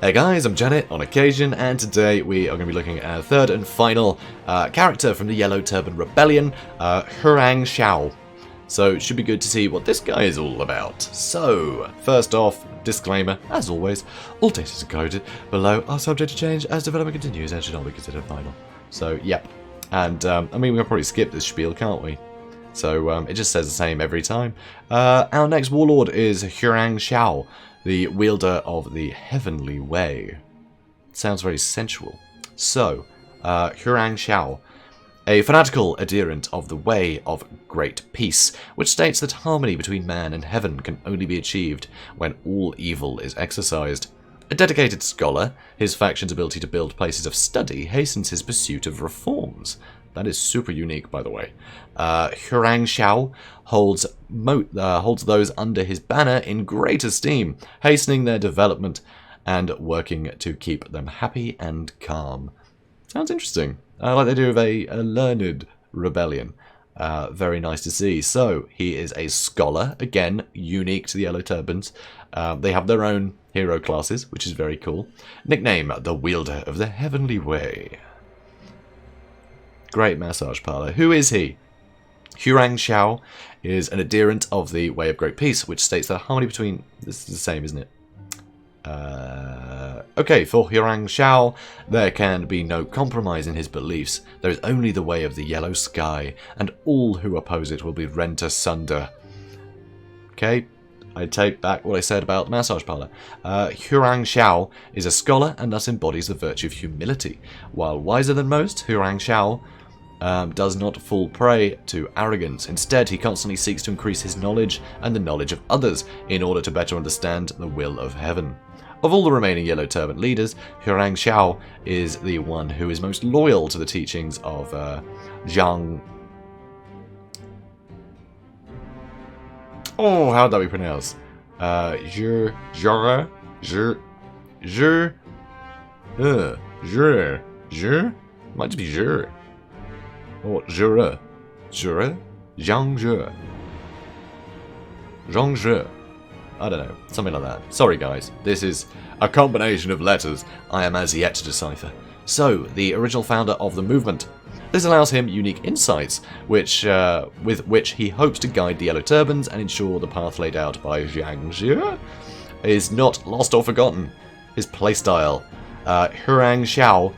Hey guys, I'm JanetOnOccasion, and today we are going to be looking at a third and final character from the Yellow Turban Rebellion, Huang Shao. So it should be good to see what this guy is all about. So, first off, disclaimer, as always, all data is encoded below are subject to change as development continues and should not be considered final. So, yep. And, I mean, we can probably skip this spiel, can't we? So, it just says the same every time. Our next warlord is Huang Shao, the wielder of the Heavenly Way. Sounds very sensual. So, Huang Shao, a fanatical adherent of the Way of Great Peace, which states that harmony between man and heaven can only be achieved when all evil is exorcised. A dedicated scholar, his faction's ability to build places of study hastens his pursuit of reforms. That is super unique, by the way. Huang Shao holds those under his banner in great esteem, hastening their development and working to keep them happy and calm. Sounds interesting. Like they do with a learned rebellion. Very nice to see. So, he is a scholar, again, unique to the Yellow Turbans. They have their own hero classes, which is very cool. Nickname, the Wielder of the Heavenly Way. Great massage parlor. Who is he? Huang Shao is an adherent of the Way of Great Peace, which states that harmony between... This is the same, isn't it? Okay, for Huang Shao, there can be no compromise in his beliefs. There is only the way of the yellow sky, and all who oppose it will be rent asunder. Okay, I take back what I said about the massage parlor. Huang Shao is a scholar and thus embodies the virtue of humility. While wiser than most, Huang Shao does not fall prey to arrogance. Instead, he constantly seeks to increase his knowledge and the knowledge of others in order to better understand the will of heaven. Of all the remaining Yellow Turban leaders, Huang Shao is the one who is most loyal to the teachings of Zhang... Oh, how would that be pronounced? Might just be Zhe. Or Zhe. Zhang Zhe. Zhang Zhe. I don't know, something like that. Sorry guys, this is a combination of letters I am as yet to decipher. So, the original founder of the movement. This allows him unique insights, with which he hopes to guide the Yellow Turbans and ensure the path laid out by Zhang Zhe is not lost or forgotten. His playstyle. Huang Shao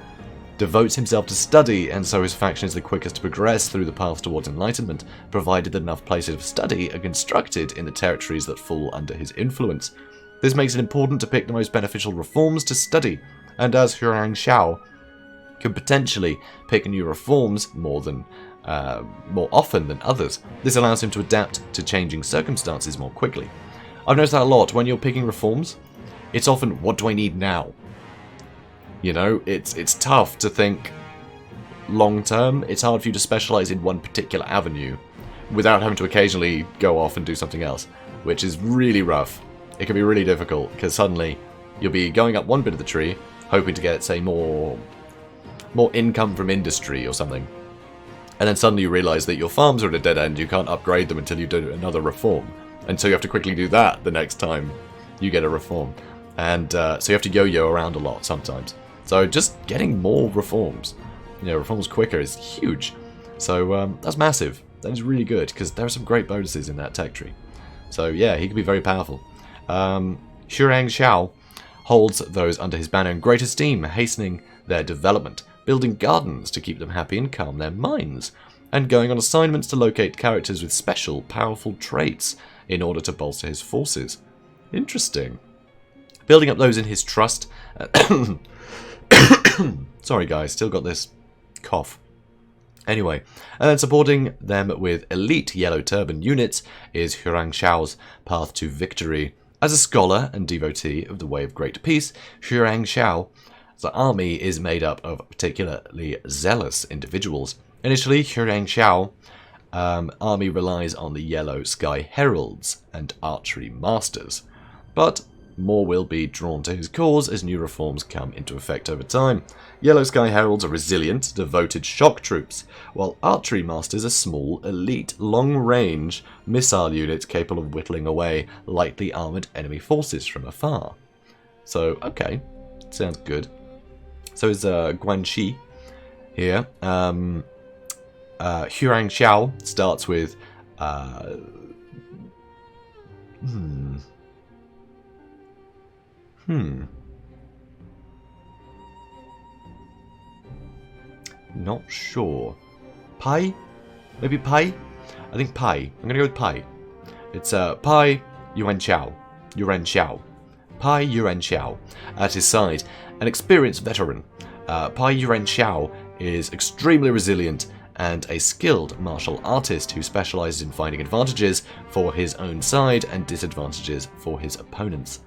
devotes himself to study, and so his faction is the quickest to progress through the path towards enlightenment, provided that enough places of study are constructed in the territories that fall under his influence. This makes it important to pick the most beneficial reforms to study, and as Huang Shao can potentially pick new reforms more often than others, this allows him to adapt to changing circumstances more quickly. I've noticed that a lot. When you're picking reforms, it's often, what do I need now? You know, it's tough to think long term. It's hard for you to specialize in one particular avenue without having to occasionally go off and do something else, which is really rough. It can be really difficult because suddenly you'll be going up one bit of the tree, hoping to get, say, more income from industry or something, and then suddenly you realize that your farms are at a dead end. You can't upgrade them until you do another reform, and so you have to quickly do that the next time you get a reform, and so you have to yo-yo around a lot sometimes. So just getting more reforms, reforms quicker is huge. So that's massive. That is really good, because there are some great bonuses in that tech tree. So yeah, he can be very powerful. Huang Shao holds those under his banner in great esteem, hastening their development, building gardens to keep them happy and calm their minds, and going on assignments to locate characters with special, powerful traits in order to bolster his forces. Interesting. Building up those in his trust... Sorry guys, still got this cough. Anyway, and then supporting them with elite Yellow Turban units is Huang Shao's path to victory. As a scholar and devotee of the Way of Great Peace, Huang Shao's army is made up of particularly zealous individuals. Initially, Huang Shao's army relies on the Yellow Sky Heralds and Archery Masters, but more will be drawn to his cause as new reforms come into effect over time. Yellow Sky Heralds are resilient, devoted shock troops, while Archery Masters are small, elite, long-range missile units capable of whittling away lightly armoured enemy forces from afar. So, okay, Sounds good. So is Guanxi here. Huang Shao starts with Not sure. Pai? Maybe Pai? I think Pai. I'm gonna go with Pai. It's Pai Yuan Shao. Yuan Shao. Pai Yuan Shao. At his side, an experienced veteran. Pai Yuan Shao is extremely resilient and a skilled martial artist who specializes in finding advantages for his own side and disadvantages for his opponents.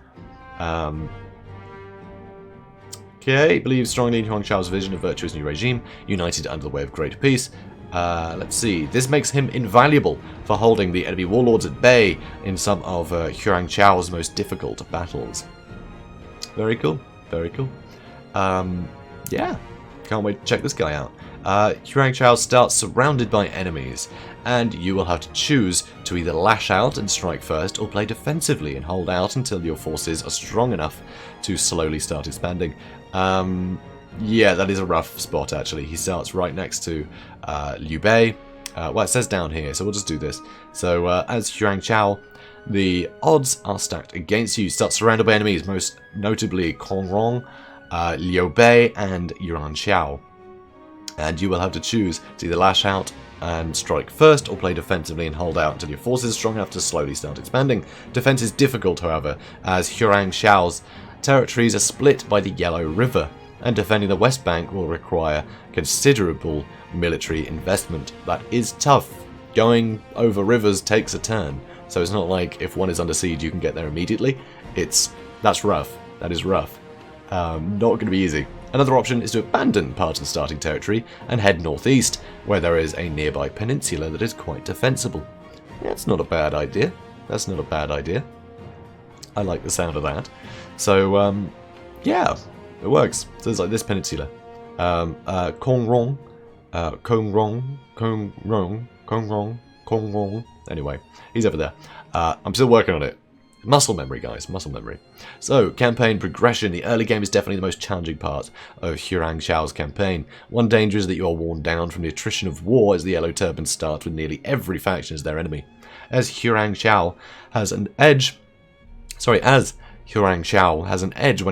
Okay, believes strongly in Huang Shao's vision of virtuous new regime, united under the way of greater peace. Let's see, this makes him invaluable for holding the enemy warlords at bay in some of Huang Shao's most difficult battles. Very cool, very cool. Yeah, can't wait to check this guy out. Huang Shao starts surrounded by enemies, and you will have to choose to either lash out and strike first, or play defensively and hold out until your forces are strong enough to slowly start expanding. Yeah, that is a rough spot actually. He starts right next to Liu Bei. Well, it says down here, so we'll just do this. So as Huang Shao, the odds are stacked against you. You start surrounded by enemies, most notably Kong Rong, Liu Bei, and Yuan Shao. And you will have to choose to either lash out and strike first, or play defensively and hold out until your forces are strong enough to slowly start expanding. Defense is difficult, however, as Huang Shao's territories are split by the Yellow River, and defending the West Bank will require considerable military investment. That is tough. Going over rivers takes a turn, so it's not like if one is under siege you can get there immediately. That's rough. That is rough. Not going to be easy. Another option is to abandon part of the starting territory and head northeast, where there is a nearby peninsula that is quite defensible. That's not a bad idea. That's not a bad idea. I like the sound of that. So, yeah, it works. So there's like this peninsula. Kong Rong. Anyway, he's over there. I'm still working on it. Muscle memory, guys, muscle memory. So, campaign progression. The early game is definitely the most challenging part of Huang Shao's campaign. One danger is that you are worn down from the attrition of war, as the Yellow Turbans start with nearly every faction as their enemy. As Huang Shao has an edge when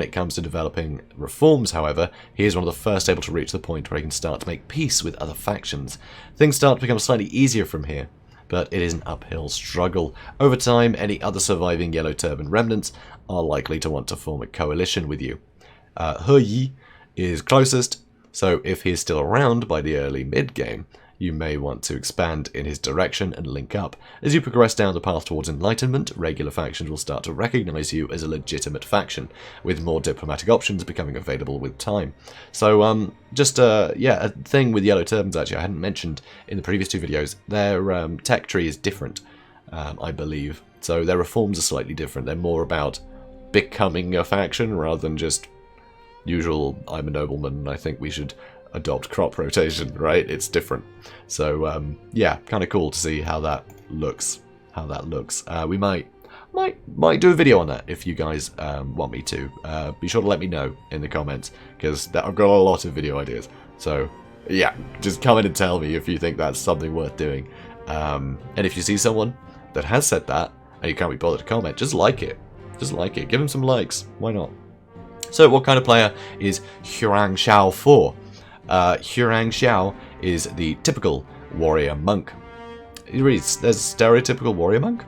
it comes to developing reforms, however, he is one of the first able to reach the point where he can start to make peace with other factions. Things start to become slightly easier from here, but it is an uphill struggle. Over time, any other surviving Yellow Turban remnants are likely to want to form a coalition with you. He Yi is closest, so if he is still around by the early mid-game, you may want to expand in his direction and link up. As you progress down the path towards enlightenment, regular factions will start to recognize you as a legitimate faction, with more diplomatic options becoming available with time. So, yeah, a thing with Yellow Turbans actually I hadn't mentioned in the previous two videos. Their tech tree is different, I believe. So their reforms are slightly different. They're more about becoming a faction rather than just usual, I'm a nobleman and I think we should adopt crop rotation, right? It's different. So, yeah, kind of cool to see how that looks. We might do a video on that if you guys want me to. Be sure to let me know in the comments, because I've got a lot of video ideas. So, yeah, just comment and tell me if you think that's something worth doing. And if you see someone that has said that, and you can't be bothered to comment, just like it. Just like it. Give them some likes. Why not? So, what kind of player is Huang Shao for? Huang Shao is the typical warrior monk. There's stereotypical warrior monk?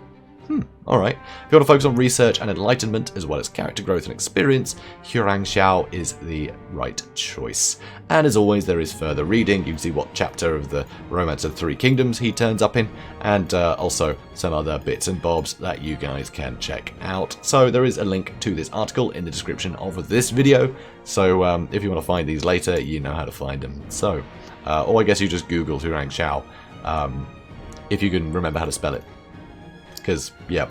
Alright. If you want to focus on research and enlightenment, as well as character growth and experience, Huang Shao is the right choice. And as always, there is further reading. You can see what chapter of the Romance of the Three Kingdoms he turns up in, and also some other bits and bobs that you guys can check out. So there is a link to this article in the description of this video, so if you want to find these later, you know how to find them. So, or I guess you just Google Huang Shao, if you can remember how to spell it. Because, yeah,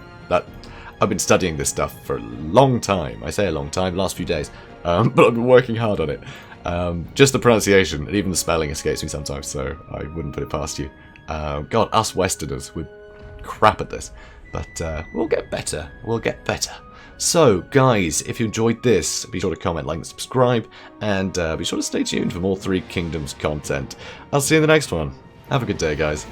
I've been studying this stuff for a long time. I say a long time, last few days. But I've been working hard on it. Just the pronunciation and even the spelling escapes me sometimes, so I wouldn't put it past you. God, us Westerners, we're crap at this. But we'll get better. We'll get better. So, guys, if you enjoyed this, be sure to comment, like, and subscribe, and be sure to stay tuned for more Three Kingdoms content. I'll see you in the next one. Have a good day, guys.